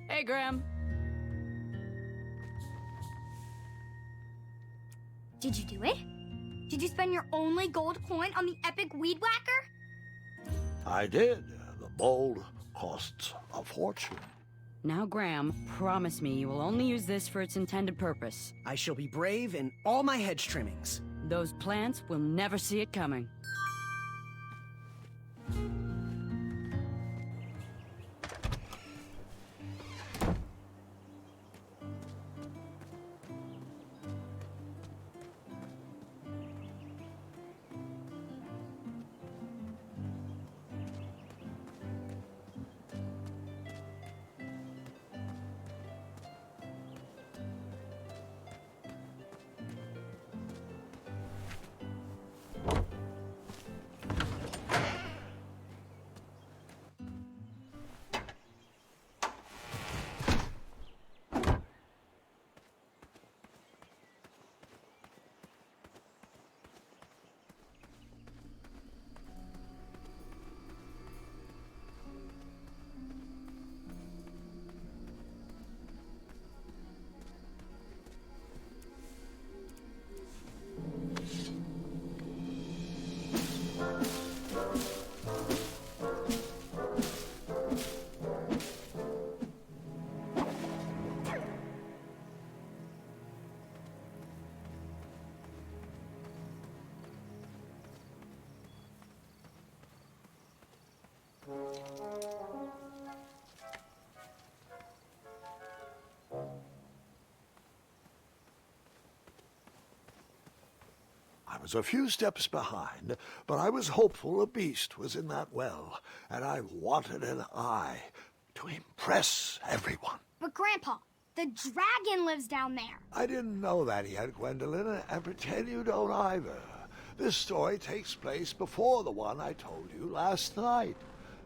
Hey, Graham. Did you do it? Did you spend your only gold coin on the epic weed whacker? I did. The bowl costs a fortune. Now, Graham, promise me you will only use this for its intended purpose. I shall be brave in all my hedge trimmings. Those plants will never see it coming. I was a few steps behind, but I was hopeful a beast was in that well, and I wanted an eye to impress everyone. But Grandpa, the dragon lives down there. I didn't know that yet, Gwendolyn, and pretend you don't either. This story takes place before the one I told you last night.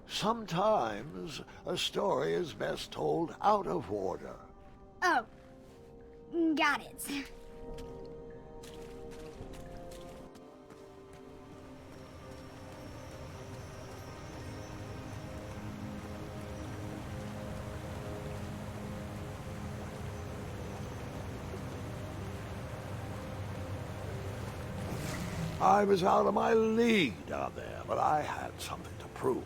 Sometimes a story is best told out of order. Oh, got it. I was out of my league down there, but I had something to prove.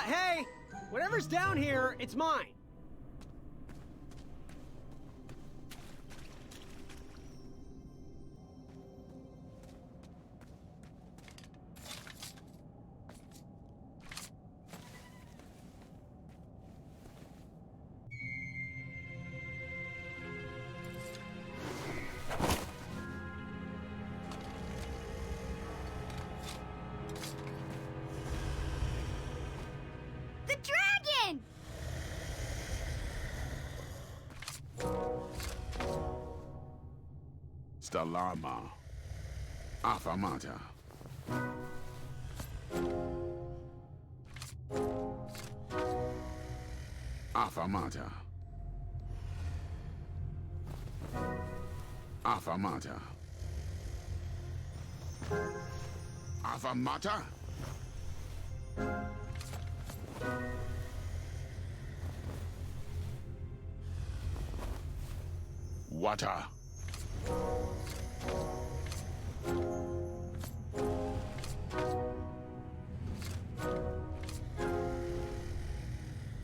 Hey! Whatever's down here, it's mine. The dragon! Stalama. Affamata. Affamata. Affamata. Affamata? Water.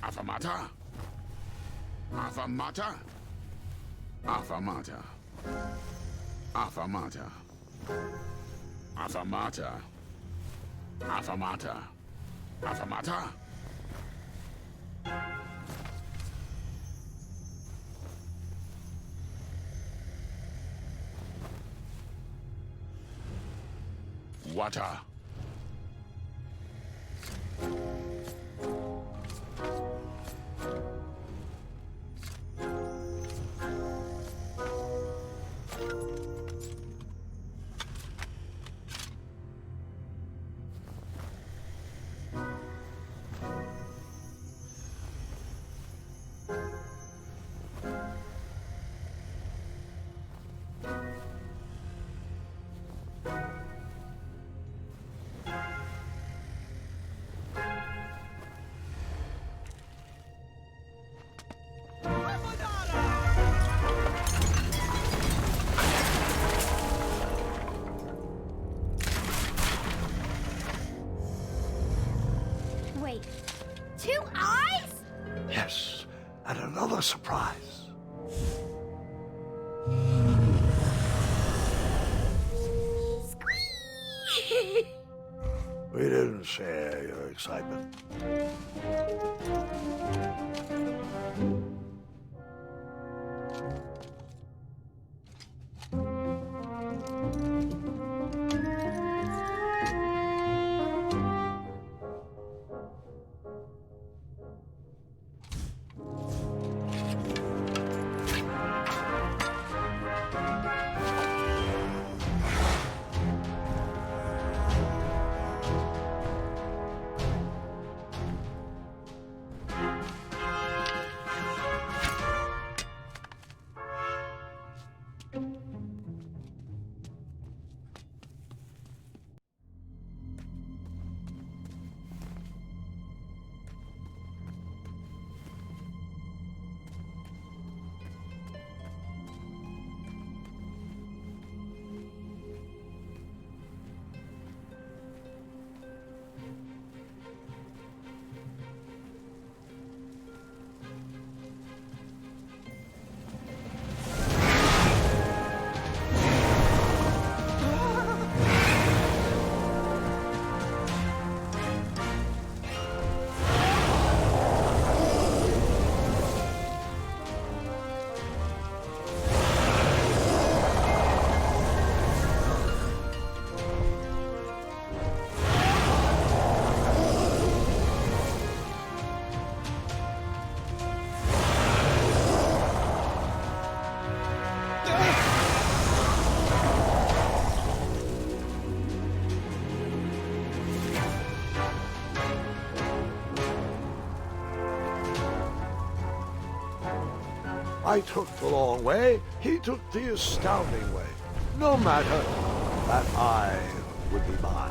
Affamata? Affamata? Affamata. Affamata. Affamata. Affamata. Affamata? Water. Yes, and another surprise. We didn't share your excitement. I took the long way, he took the astounding way. No matter, that I would be mine.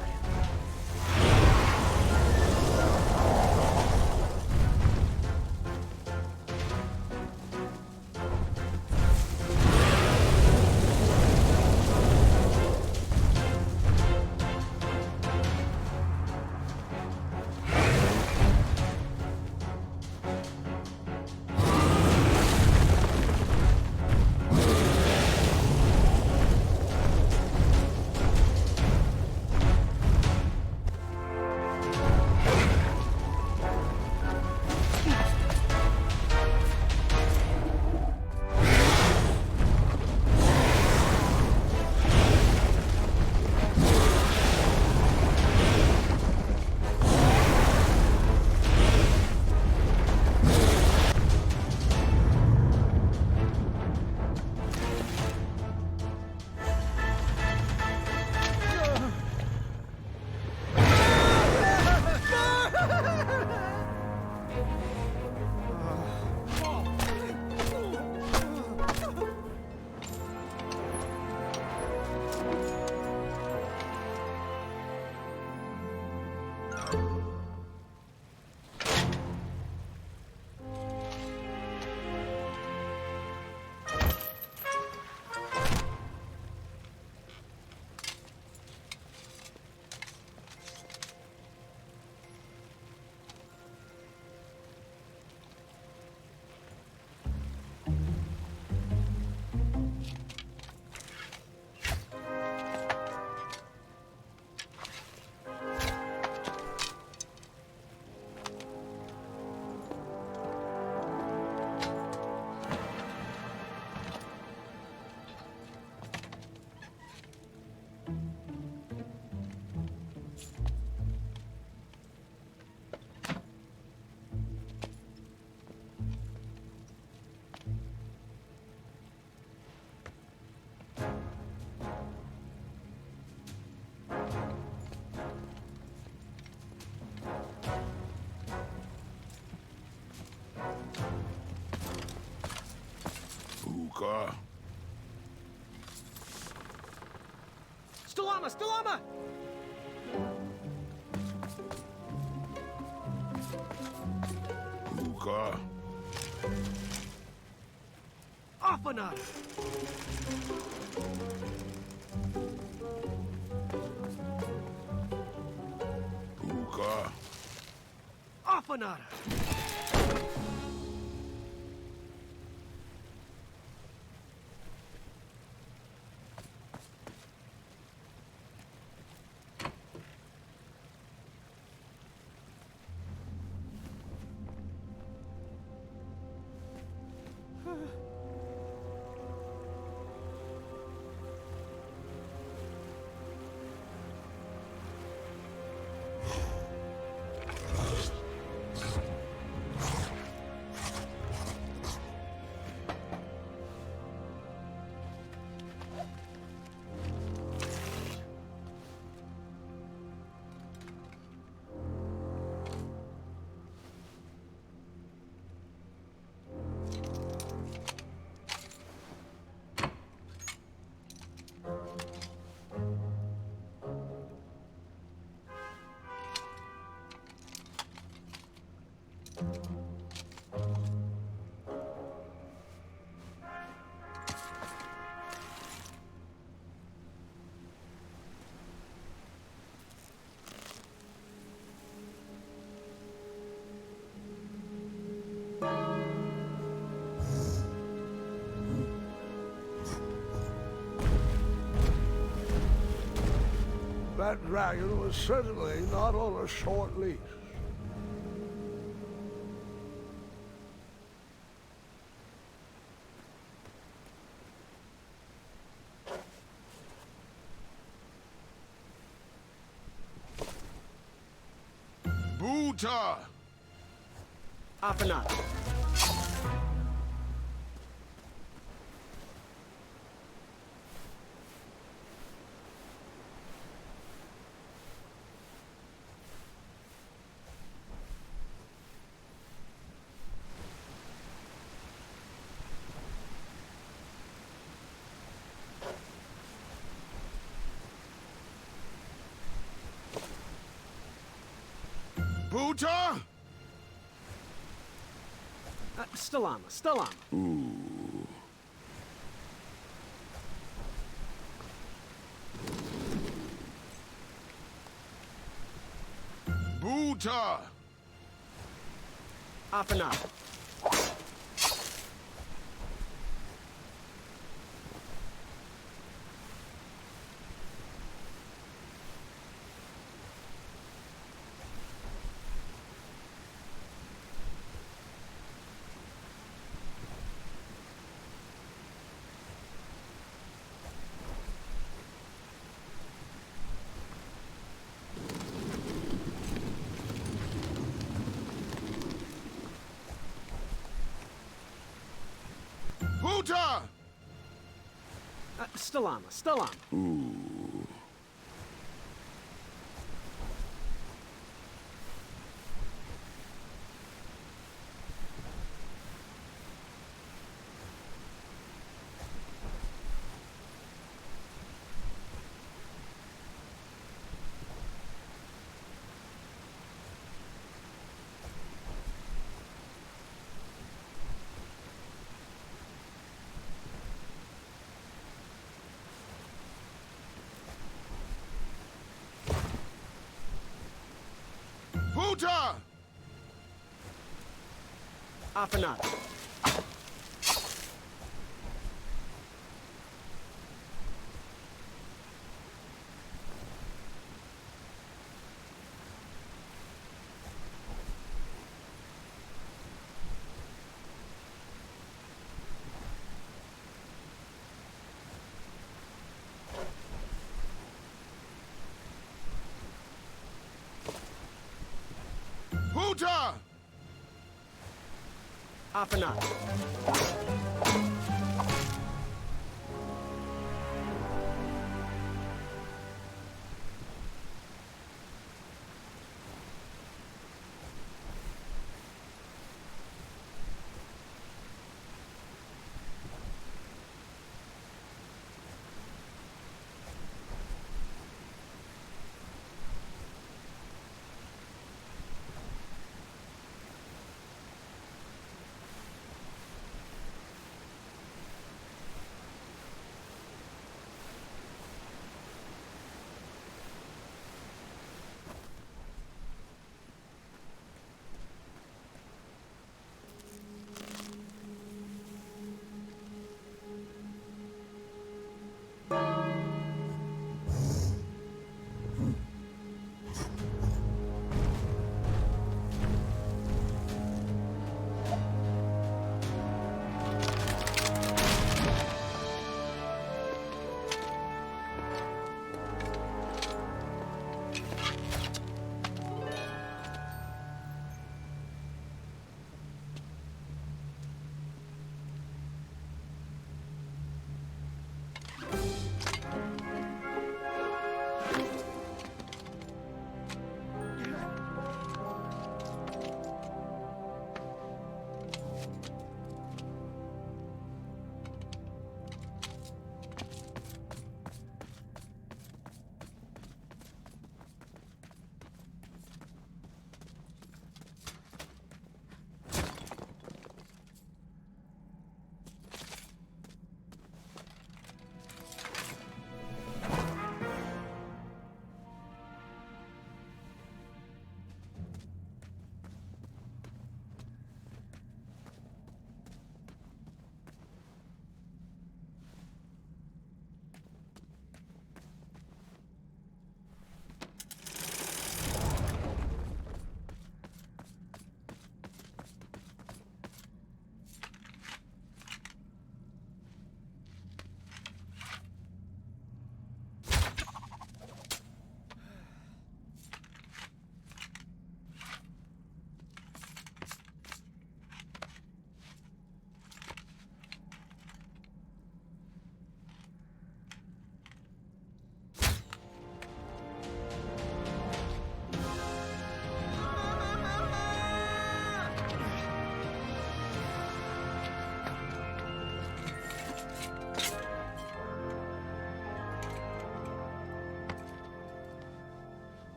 Hookah. Stalama! Stalama! Hookah. Off Hookah. Offanada! That dragon was certainly not on a short leash. Buta! Afanat. Buta! Stalama, Stalama. Buta! Afanat. Buta! Stalama, Stalama. Buta! Afanat. Buta! Afanat.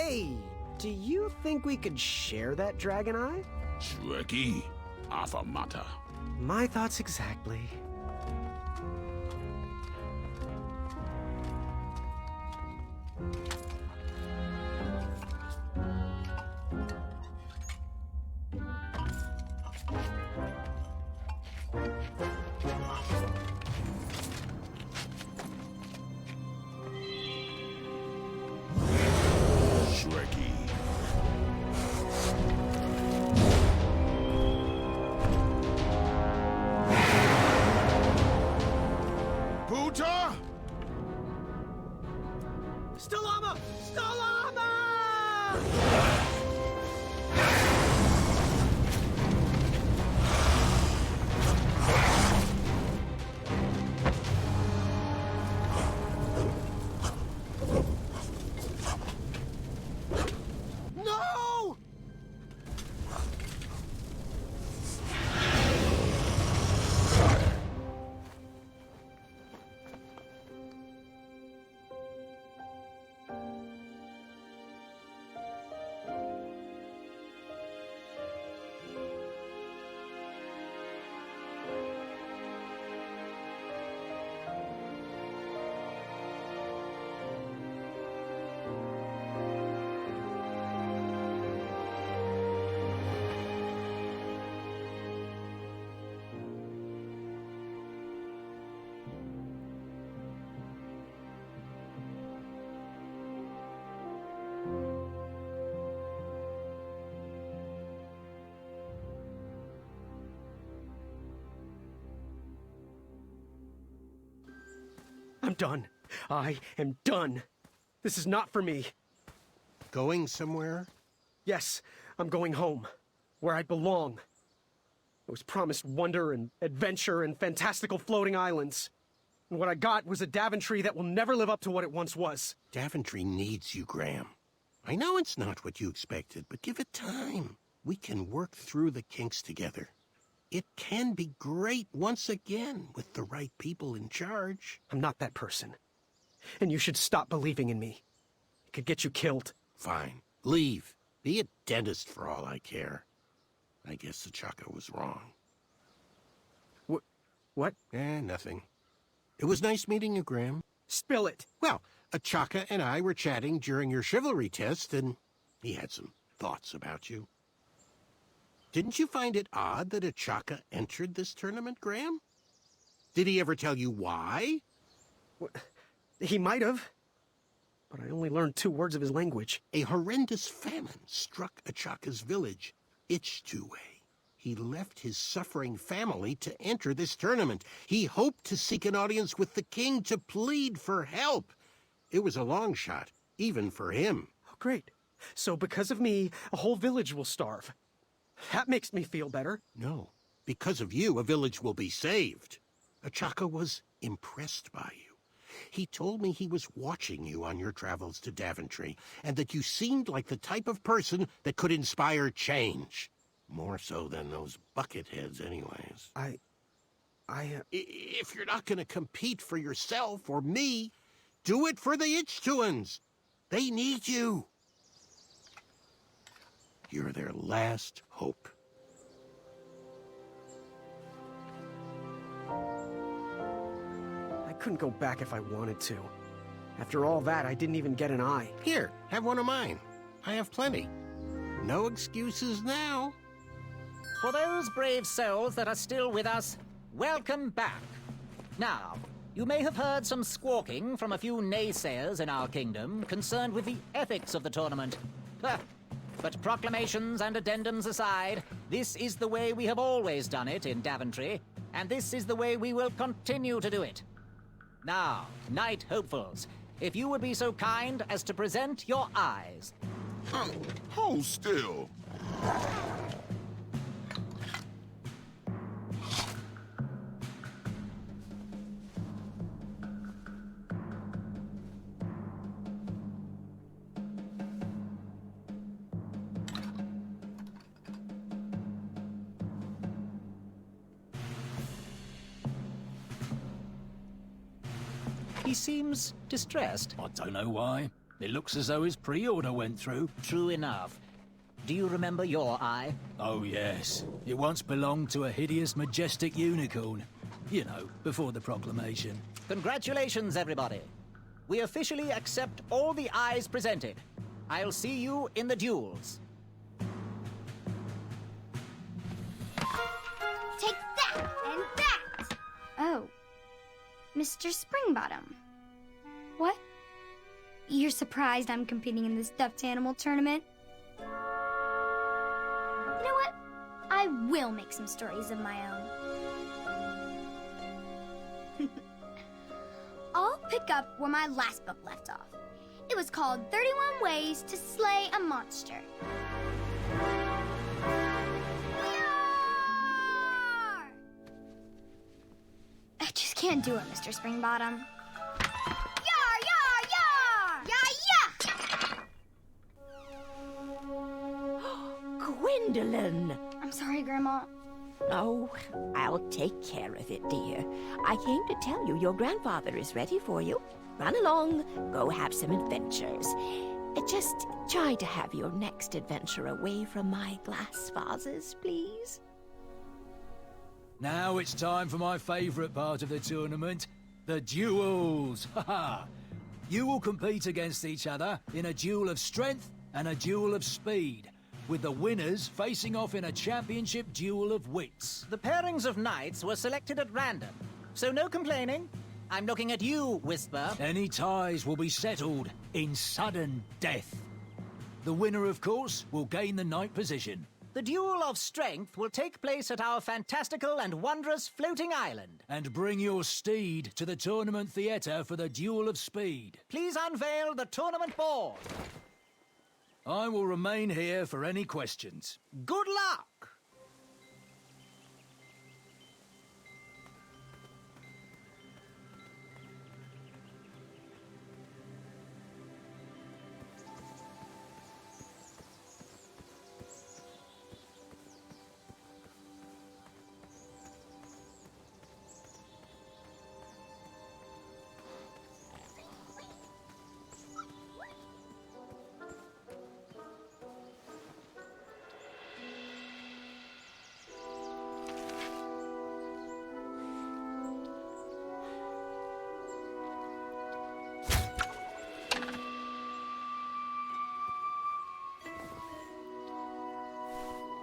Hey, do you think we could share that dragon eye? Shrekky, affamata. My thoughts exactly. Shrekky. Buddha! Stalama! Stalama! No! I'm done. I am done. This is not for me. Going somewhere? Yes, I'm going home, where I belong. I was promised wonder and adventure and fantastical floating islands. And what I got was a Daventry that will never live up to what it once was. Daventry needs you, Graham. I know it's not what you expected, but give it time. We can work through the kinks together. It can be great once again with the right people in charge. I'm not that person. And you should stop believing in me. It could get you killed. Fine. Leave. Be a dentist for all I care. I guess Achaka was wrong. What? Nothing. It was nice meeting you, Graham. Spill it. Well, Achaka and I were chatting during your chivalry test, and he had some thoughts about you. Didn't you find it odd that Achaka entered this tournament, Graham? Did he ever tell you why? He might have. But I only learned 2 words of his language. A horrendous famine struck Achaka's village, Ichtuwe. He left his suffering family to enter this tournament. He hoped to seek an audience with the king to plead for help. It was a long shot, even for him. Oh, great. So because of me, a whole village will starve. That makes me feel better. No. Because of you, a village will be saved. Achaka was impressed by you. He told me he was watching you on your travels to Daventry, and that you seemed like the type of person that could inspire change. More so than those bucketheads, anyways. If you're not going to compete for yourself or me, do it for the Ichtuans. They need you. You're their last hope. I couldn't go back if I wanted to. After all that, I didn't even get an eye. Here, have one of mine. I have plenty. No excuses now. For those brave souls that are still with us, welcome back. Now, you may have heard some squawking from a few naysayers in our kingdom concerned with the ethics of the tournament. But proclamations and addendums aside, this is the way we have always done it in Daventry, and this is the way we will continue to do it. Now, Knight Hopefuls, if you would be so kind as to present your eyes. Hold still. He seems distressed. I don't know why. It looks as though his pre-order went through. True enough. Do you remember your eye? Oh yes. It once belonged to a hideous, majestic unicorn. You know, before the proclamation. Congratulations, everybody. We officially accept all the eyes presented. I'll see you in the duels. Take that and that! Oh. Mr. Springbottom. What? You're surprised I'm competing in this stuffed animal tournament? You know what? I will make some stories of my own. I'll pick up where my last book left off. It was called 31 Ways to Slay a Monster. Yar! I just can't do it, Mr. Springbottom. Yar, yar, yar! Yeah! Gwendolyn! I'm sorry, Grandma. Oh, I'll take care of it, dear. I came to tell you your grandfather is ready for you. Run along, go have some adventures. Just try to have your next adventure away from my glass vases, please. Now it's time for my favourite part of the tournament, the duels. Haha! You will compete against each other in a duel of strength and a duel of speed, with the winners facing off in a championship duel of wits. The pairings of knights were selected at random, so no complaining. I'm looking at you, Whisper. Any ties will be settled in sudden death. The winner, of course, will gain the knight position. The duel of strength will take place at our fantastical and wondrous floating island. And bring your steed to the tournament theatre for the duel of speed. Please unveil the tournament board. I will remain here for any questions. Good luck!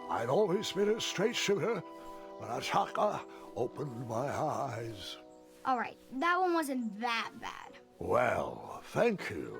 I'd always been a straight shooter, but Achaka opened my eyes. All right, that one wasn't that bad. Well, thank you.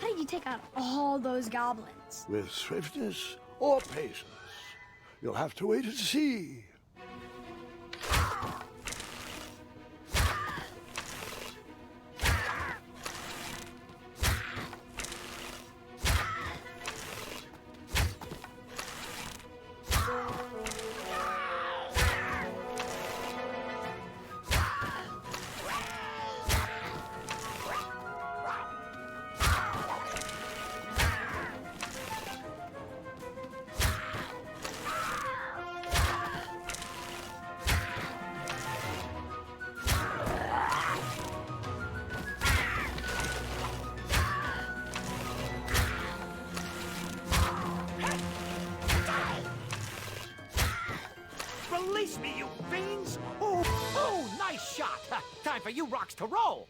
How did you take out all those goblins? With swiftness or patience, you'll have to wait and see. Face me, you fiends! Oh, nice shot! Time for you rocks to roll!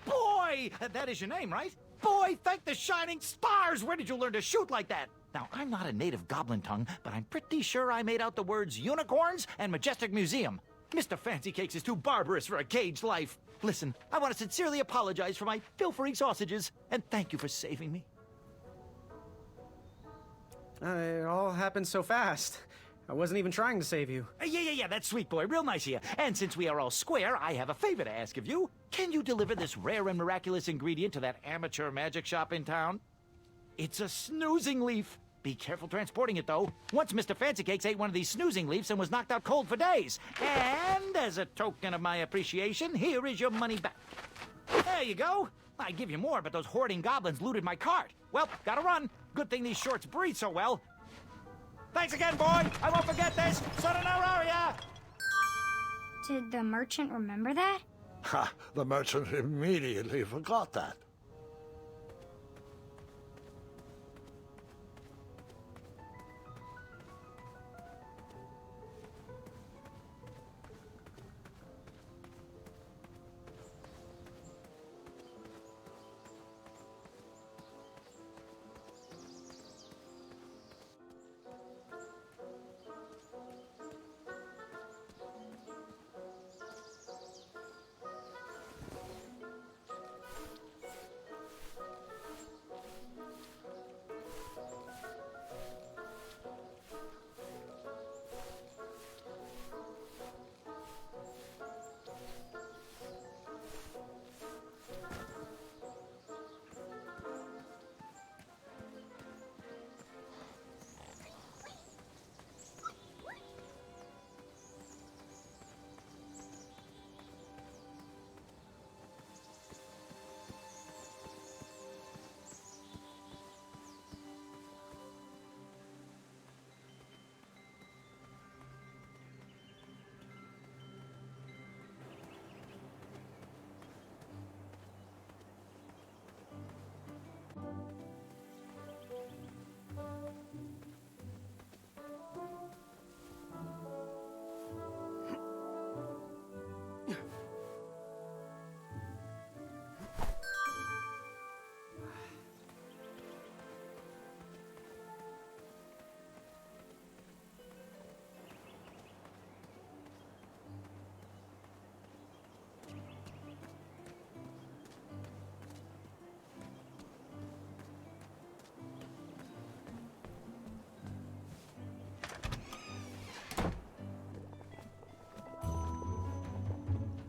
Boy! That is your name, right? Boy, thank the shining stars! Where did you learn to shoot like that? Now, I'm not a native goblin tongue, but I'm pretty sure I made out the words unicorns and majestic museum. Mr. Fancy Cakes is too barbarous for a caged life. Listen, I want to sincerely apologize for my pilfering sausages, and thank you for saving me. It all happened so fast. I wasn't even trying to save you. Yeah, that's sweet, boy. Real nice of you. And since we are all square, I have a favor to ask of you. Can you deliver this rare and miraculous ingredient to that amateur magic shop in town? It's a snoozing leaf. Be careful transporting it, though. Once Mr. Fancy Cakes ate one of these snoozing leaves and was knocked out cold for days. And as a token of my appreciation, here is your money back. There you go. I'd give you more, but those hoarding goblins looted my cart. Well, gotta run. Good thing these shorts breathe so well. Thanks again, boy. I won't forget this. Sayonara. Did the merchant remember that? Ha! The merchant immediately forgot that.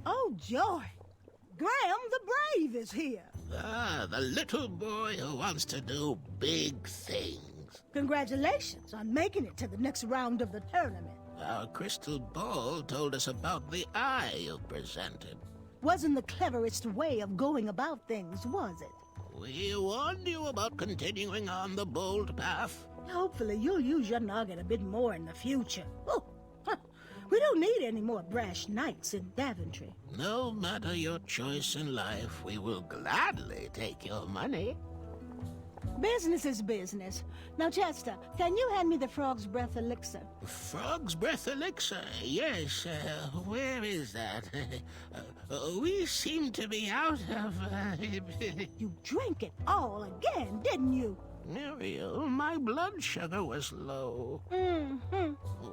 Oh, joy! Graham the Brave is here. Ah, the little boy who wants to do big things. Congratulations on making it to the next round of the tournament. Our crystal ball told us about the eye you presented. Wasn't the cleverest way of going about things, was it? We warned you about continuing on the bold path. Hopefully you'll use your noggin a bit more in the future. Oh, we don't need any more brash knights in Daventry. No matter your choice in life, we will gladly take your money. Business is business. Now, Chester, can you hand me the Frog's Breath elixir? Frog's Breath elixir? Yes. Where is that? We seem to be out of... You drank it all again, didn't you? Muriel, my blood sugar was low.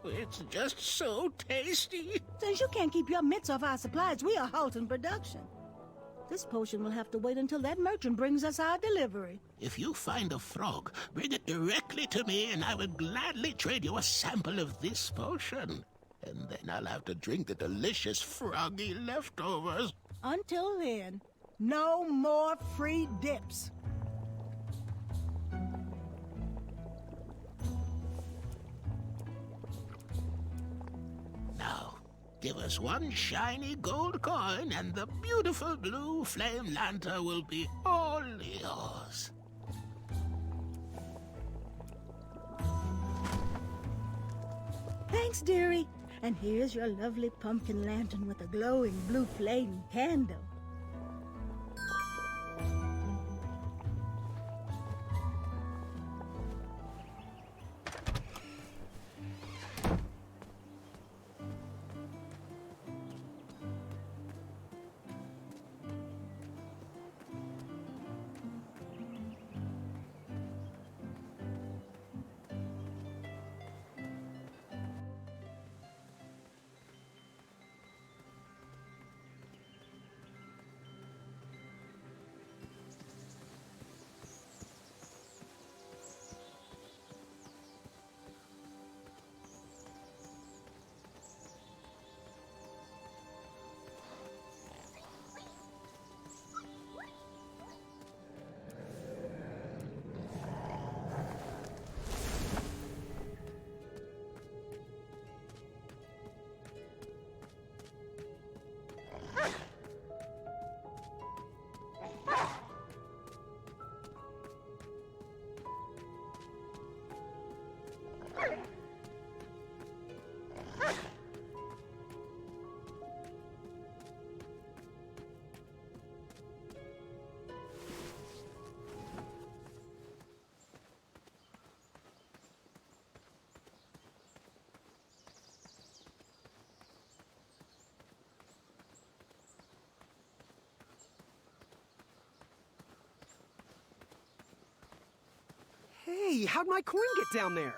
It's just so tasty. Since you can't keep your mitts off our supplies, we are halting production. This potion will have to wait until that merchant brings us our delivery. If you find a frog, bring it directly to me and I will gladly trade you a sample of this potion. And then I'll have to drink the delicious froggy leftovers. Until then, no more free dips. Now, give us one shiny gold coin and the beautiful blue flame lantern will be all yours. Thanks, dearie. And here's your lovely pumpkin lantern with a glowing blue flame candle. Hey, how'd my coin get down there?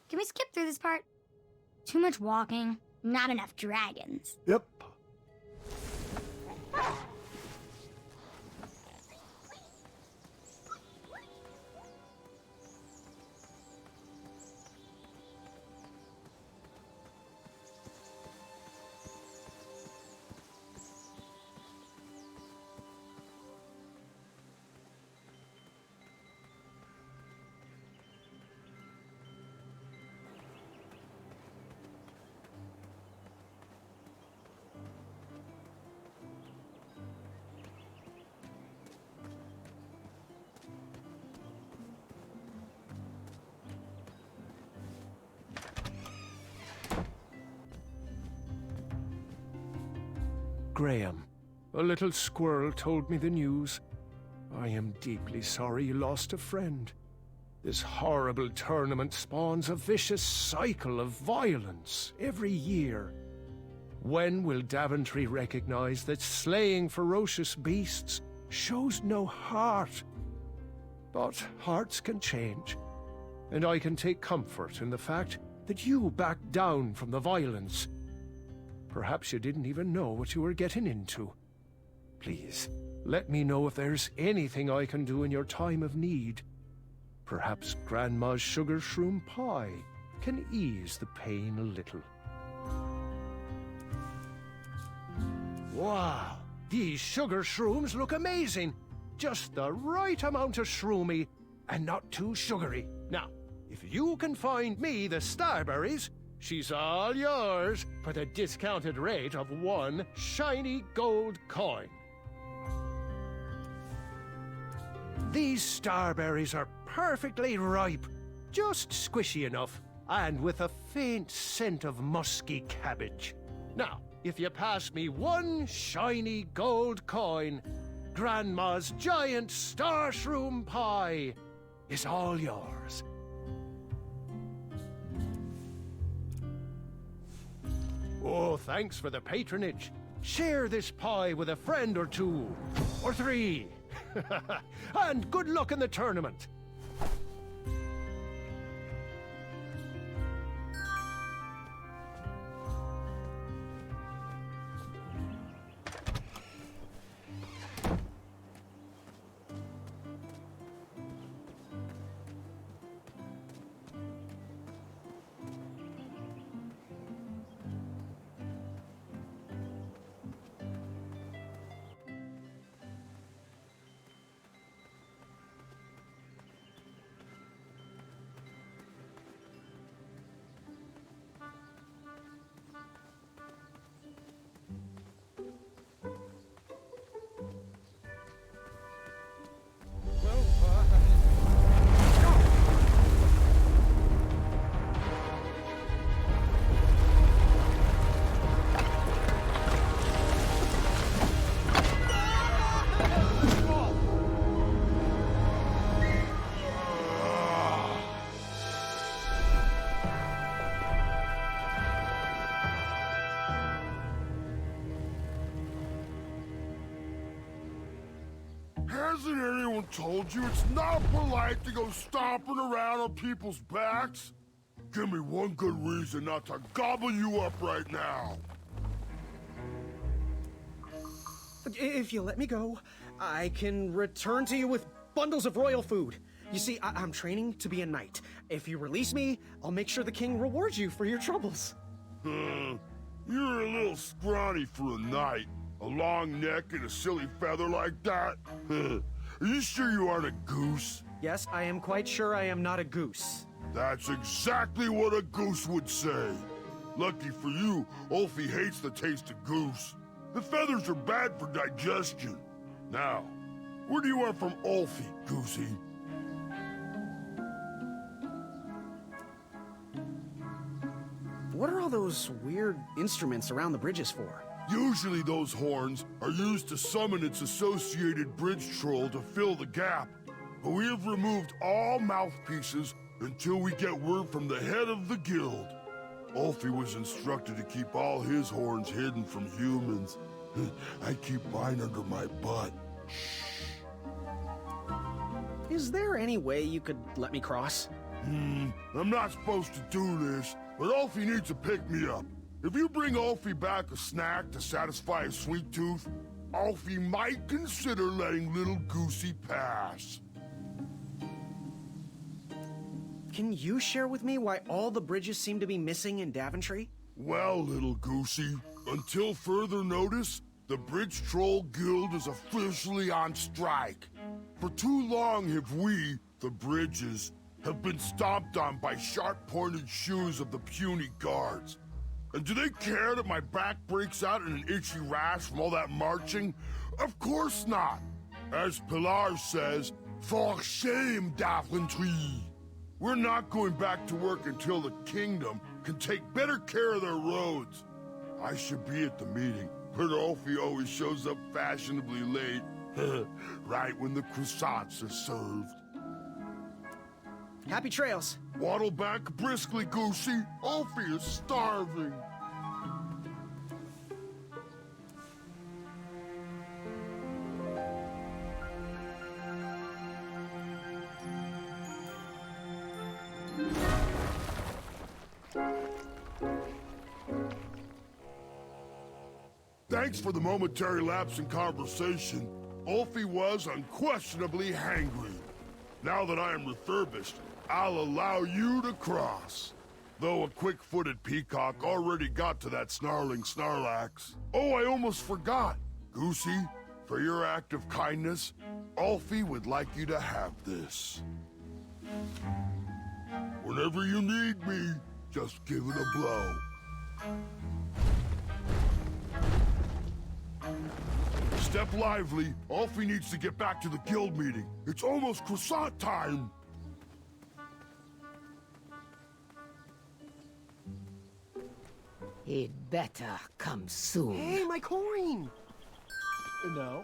Can we skip through this part? Too much walking, not enough dragons. Yep. Graham, a little squirrel told me the news. I am deeply sorry you lost a friend. This horrible tournament spawns a vicious cycle of violence every year. When will Daventry recognize that slaying ferocious beasts shows no heart? But hearts can change, and I can take comfort in the fact that you backed down from the violence. Perhaps you didn't even know what you were getting into. Please, let me know if there's anything I can do in your time of need. Perhaps Grandma's sugar shroom pie can ease the pain a little. Wow, these sugar shrooms look amazing. Just the right amount of shroomy and not too sugary. Now, if you can find me the starberries, she's all yours for the discounted rate of 1 shiny gold coin. These starberries are perfectly ripe, just squishy enough, and with a faint scent of musky cabbage. Now, if you pass me 1 shiny gold coin, Grandma's giant star shroom pie is all yours. Oh, thanks for the patronage. Share this pie with a friend or 2, or 3. And good luck in the tournament. Hasn't anyone told you it's not polite to go stomping around on people's backs? Give me one good reason not to gobble you up right now. If you let me go, I can return to you with bundles of royal food. You see, I'm training to be a knight. If you release me, I'll make sure the king rewards you for your troubles. You're a little scrawny for a knight. A long neck and a silly feather like that? Are you sure you aren't a goose? Yes, I am quite sure I am not a goose. That's exactly what a goose would say. Lucky for you, Ulfie hates the taste of goose. The feathers are bad for digestion. Now, where do you want from Ulfie, Goosey? What are all those weird instruments around the bridges for? Usually those horns are used to summon its associated bridge troll to fill the gap. But we have removed all mouthpieces until we get word from the head of the guild. Ulfie was instructed to keep all his horns hidden from humans. I keep mine under my butt. Is there any way you could let me cross? I'm not supposed to do this, but Ulfie needs to pick me up. If you bring Ulfie back a snack to satisfy his sweet tooth, Ulfie might consider letting little Goosey pass. Can you share with me why all the bridges seem to be missing in Daventry? Well, little Goosey, until further notice, the Bridge Troll Guild is officially on strike. For too long have we, the Bridges, have been stomped on by sharp-pointed shoes of the puny guards. And do they care that my back breaks out in an itchy rash from all that marching? Of course not. As Pilar says, for shame, Daventry. We're not going back to work until the kingdom can take better care of their roads. I should be at the meeting, but Ulfie always shows up fashionably late, right when the croissants are served. Happy trails. Waddle back briskly, Goosey. Ulfie is starving. Thanks for the momentary lapse in conversation. Ulfie was unquestionably hangry. Now that I am refurbished, I'll allow you to cross. Though a quick-footed peacock already got to that snarling Snarlax. Oh, I almost forgot. Goosey, for your act of kindness, Ulfie would like you to have this. Whenever you need me, just give it a blow. Step lively. Ulfie needs to get back to the guild meeting. It's almost croissant time. He'd better come soon. Hey, my coin! No.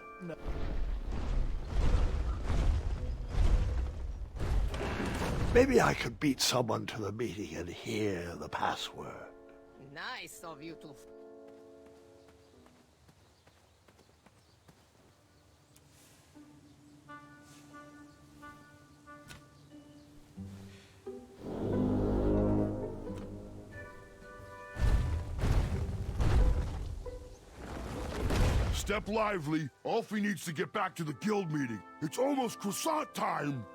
Maybe I could beat someone to the meeting and hear the password. Nice of you to... Step lively. Ulfie needs to get back to the guild meeting. It's almost croissant time.